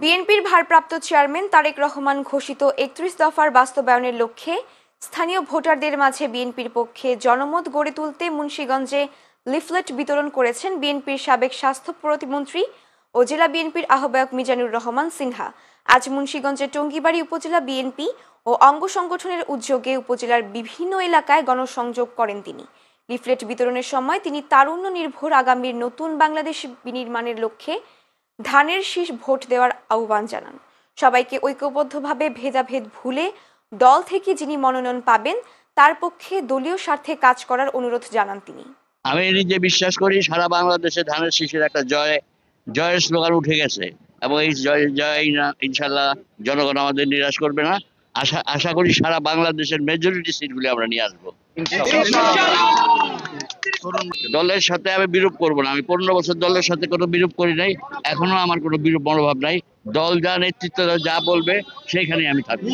বিএনপির ভারপ্রাপ্ত চেয়ারম্যান তারেক রহমান ঘোষিত ৩১ দফার বাস্তবায়নের লক্ষ্যে স্থানীয় ভোটারদের মাঝে বিএনপির পক্ষে জনমত গড়ে তুলতে মুন্সিগঞ্জে লিফলেট বিতরণ করেছেন বিএনপির সাবেক স্বাস্থ্য প্রতিমন্ত্রী ও জেলা বিএনপির আহ্বায়ক মিজানুর রহমান সিনহা। আজ মুন্সিগঞ্জের টঙ্গীবাড়ি উপজেলা বিএনপি ও অঙ্গ সংগঠনের উদ্যোগে উপজেলার বিভিন্ন এলাকায় গণসংযোগ করেন তিনি। লিফলেট বিতরণের সময় তিনি তারুণ্য নির্ভর আগামীর নতুন বাংলাদেশ বিনির্মাণের লক্ষ্যে ধানের শীষ ভোট দেওয়ার আহ্বান জানান। সবাইকে ঐক্যবদ্ধভাবে ভেদাভেদ ভুলে দল থেকে যিনি মনোনয়ন পাবেন তার পক্ষে দলীয় স্বার্থে কাজ করার অনুরোধ জানান তিনি। আমি নিজে বিশ্বাস করি সারা বাংলাদেশে ধানের শীষের একটা জয়ের স্লোগান উঠে গেছে এবং এই জয় ইনশাল্লাহ জনগণ আমাদের নিরাশ করবে না। আশা করি সারা বাংলাদেশের মেজরিটি সিটগুলি আমরা নিয়ে আসবো। দলের সাথে আমি বিরূপ করবো না। আমি 15 বছর দলের সাথে কোনো বিরূপ করি নাই, এখনো আমার কোনো বিরূপ মনোভাব নাই। দল যা নেতৃত্ব যা বলবে সেইখানে আমি থাকবো।